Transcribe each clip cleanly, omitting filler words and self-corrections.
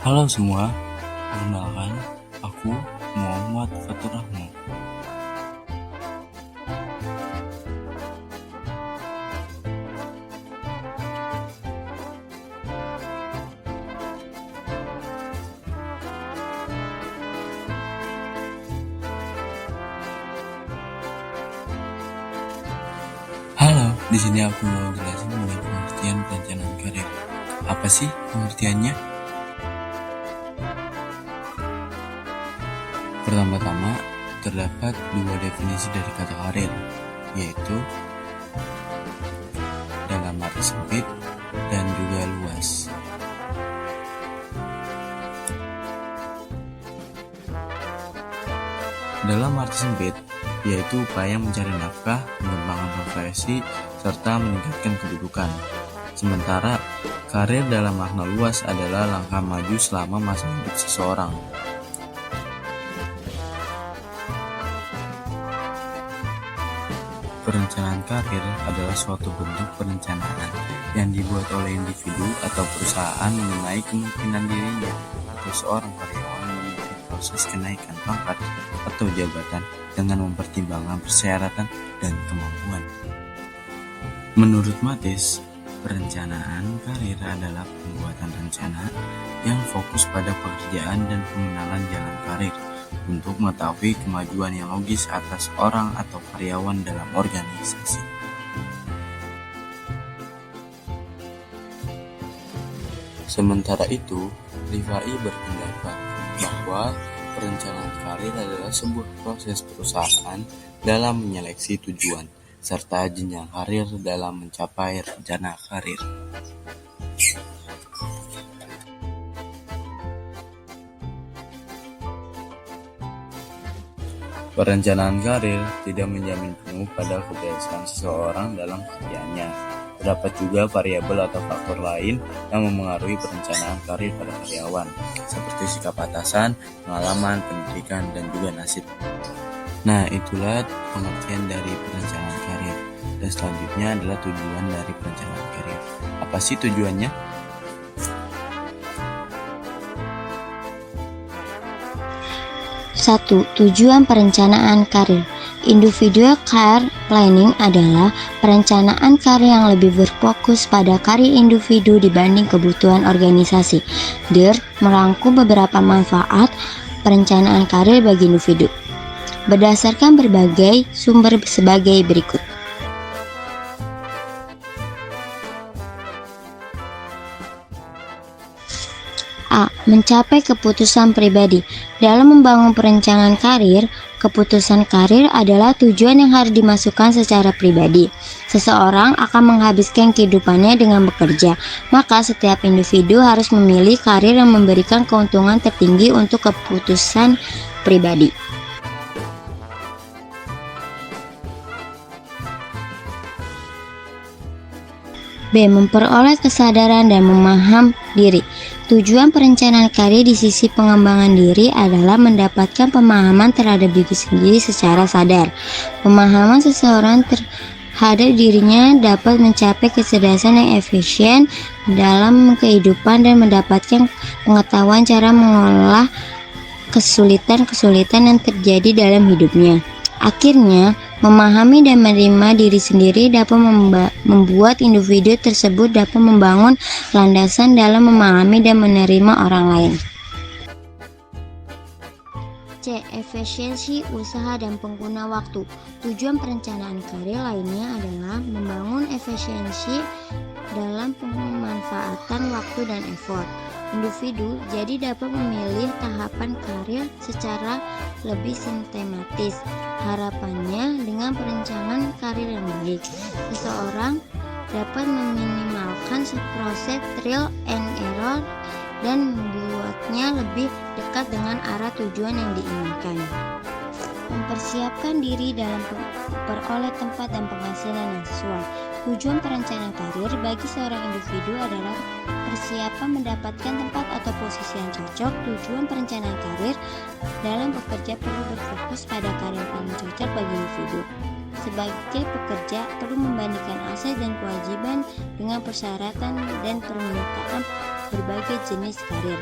Halo semua, perkenalkan, aku Muhammad Fatur Rahman. Halo, di sini aku mau jelasin mengenai pengertian perencanaan karir. Apa sih pengertiannya? Pertama-tama, terdapat dua definisi dari kata karir, yaitu dalam arti sempit dan juga luas. Dalam arti sempit, yaitu upaya mencari nafkah, mengembangkan profesi, serta meningkatkan kedudukan. Sementara, karir dalam makna luas adalah langkah maju selama masa hidup seseorang. Perencanaan karir adalah suatu bentuk perencanaan yang dibuat oleh individu atau perusahaan mengenai kemungkinan dirinya atau seorang karyawan mengikuti proses kenaikan pangkat atau jabatan dengan mempertimbangkan persyaratan dan kemampuan. Menurut Matis, perencanaan karir adalah pembuatan rencana yang fokus pada pekerjaan dan pengenalan jalan karir untuk mengetahui kemajuan yang logis atas orang atau karyawan dalam organisasi. Sementara itu, Rifai berpendapat bahwa perencanaan karir adalah sebuah proses perusahaan dalam menyeleksi tujuan serta jenjang karir dalam mencapai rencana karir. Perencanaan karir tidak menjamin penuh pada keberhasilan seseorang dalam kerjanya. Terdapat juga variabel atau faktor lain yang memengaruhi perencanaan karir pada karyawan, seperti sikap atasan, pengalaman, pendidikan, dan juga nasib. Nah, itulah pengertian dari perencanaan karir. Dan selanjutnya adalah tujuan dari perencanaan karir. Apa sih tujuannya? Satu, tujuan perencanaan karir. Individual career planning adalah perencanaan karir yang lebih berfokus pada karir individu dibanding kebutuhan organisasi. DIR merangkum beberapa manfaat perencanaan karir bagi individu berdasarkan berbagai sumber sebagai berikut. A. Mencapai keputusan pribadi. Dalam membangun perencanaan karir, keputusan karir adalah tujuan yang harus dimasukkan secara pribadi. Seseorang akan menghabiskan kehidupannya dengan bekerja, maka setiap individu harus memilih karir yang memberikan keuntungan tertinggi untuk keputusan pribadi. B. Memperoleh kesadaran dan memaham diri. Tujuan perencanaan karir di sisi pengembangan diri adalah mendapatkan pemahaman terhadap diri sendiri secara sadar. Pemahaman seseorang terhadap dirinya dapat mencapai kecerdasan yang efisien dalam kehidupan dan mendapatkan pengetahuan cara mengolah kesulitan-kesulitan yang terjadi dalam hidupnya. Akhirnya, memahami dan menerima diri sendiri dapat membuat individu tersebut dapat membangun landasan dalam memahami dan menerima orang lain. C. Efisiensi usaha dan pengguna waktu. Tujuan perencanaan karir lainnya adalah membangun efisiensi dalam pemanfaatan waktu dan effort individu, jadi dapat memilih tahapan karir secara lebih sistematis. Harapannya, dengan perencanaan karir yang baik, seseorang dapat meminimalkan proses trial and error dan membuatnya lebih dekat dengan arah tujuan yang diinginkan. Mempersiapkan diri dalam memperoleh tempat dan penghasilan yang sesuai. Tujuan perencanaan karir bagi seorang individu adalah persiapan mendapatkan tempat atau posisi yang cocok. Tujuan perencanaan karir dalam bekerja perlu berfokus pada karir yang paling cocok bagi individu. sebagai pekerja perlu membandingkan aset dan kewajiban dengan persyaratan dan permintaan berbagai jenis karir.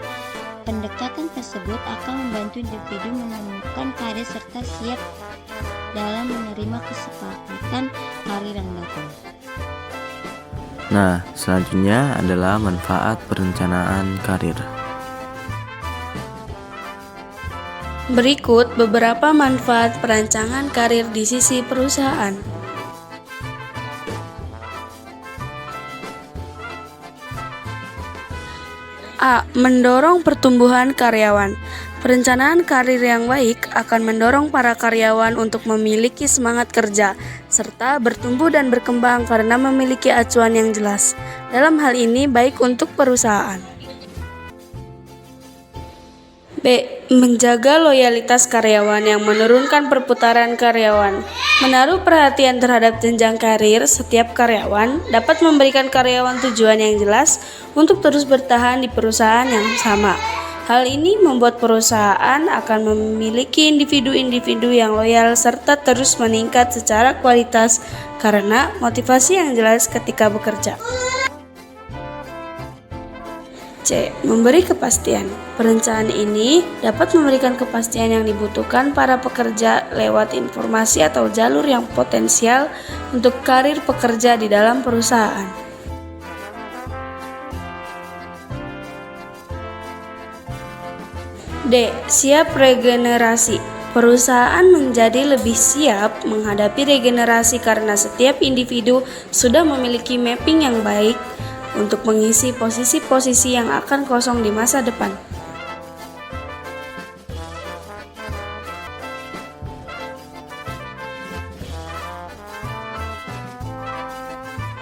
Pendekatan tersebut akan membantu individu menemukan karir serta siap dalam menerima kesepakatan karir yang datang. Nah, selanjutnya adalah manfaat perencanaan karir. Berikut beberapa manfaat perancangan karir di sisi perusahaan. A. Mendorong pertumbuhan karyawan. Perencanaan karir yang baik akan mendorong para karyawan untuk memiliki semangat kerja, serta bertumbuh dan berkembang karena memiliki acuan yang jelas. Dalam hal ini baik untuk perusahaan. B. Menjaga loyalitas karyawan yang menurunkan perputaran karyawan. Menaruh perhatian terhadap jenjang karir setiap karyawan dapat memberikan karyawan tujuan yang jelas untuk terus bertahan di perusahaan yang sama. Hal ini membuat perusahaan akan memiliki individu-individu yang loyal serta terus meningkat secara kualitas karena motivasi yang jelas ketika bekerja. C. Memberi kepastian. Perencanaan ini dapat memberikan kepastian yang dibutuhkan para pekerja lewat informasi atau jalur yang potensial untuk karir pekerja di dalam perusahaan. D. Siap regenerasi. Perusahaan menjadi lebih siap menghadapi regenerasi karena setiap individu sudah memiliki mapping yang baik untuk mengisi posisi-posisi yang akan kosong di masa depan.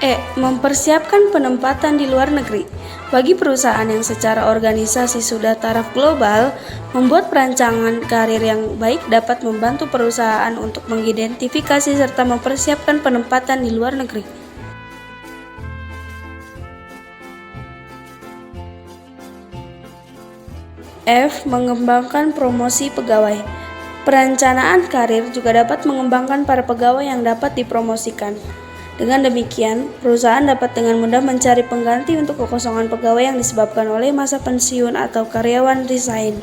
E. Mempersiapkan penempatan di luar negeri. Bagi perusahaan yang secara organisasi sudah taraf global, membuat perancangan karir yang baik dapat membantu perusahaan untuk mengidentifikasi serta mempersiapkan penempatan di luar negeri. F. Mengembangkan promosi pegawai. Perencanaan karir juga dapat mengembangkan para pegawai yang dapat dipromosikan. Dengan demikian, perusahaan dapat dengan mudah mencari pengganti untuk kekosongan pegawai yang disebabkan oleh masa pensiun atau karyawan resign.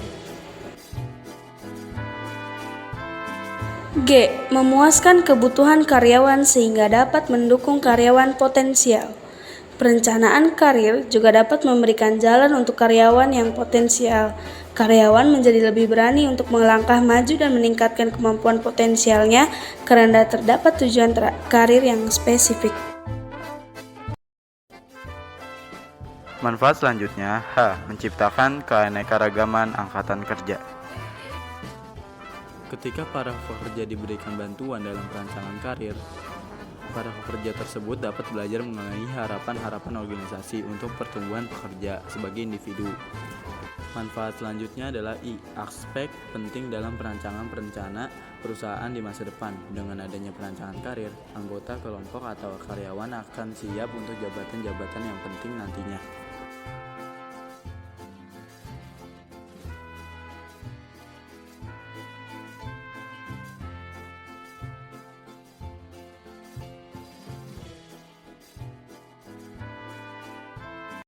G. Memuaskan kebutuhan karyawan sehingga dapat mendukung karyawan potensial. Perencanaan karir juga dapat memberikan jalan untuk karyawan yang potensial. Karyawan menjadi lebih berani untuk melangkah maju dan meningkatkan kemampuan potensialnya karena terdapat tujuan karir yang spesifik. Manfaat selanjutnya, H. Menciptakan keanekaragaman angkatan kerja. Ketika para pekerja diberikan bantuan dalam perancangan karir, para pekerja tersebut dapat belajar mengenai harapan-harapan organisasi untuk pertumbuhan pekerja sebagai individu. Manfaat selanjutnya adalah I. Aspek penting dalam perancangan perencana perusahaan di masa depan. Dengan adanya perancangan karir, anggota kelompok atau karyawan akan siap untuk jabatan-jabatan yang penting nantinya.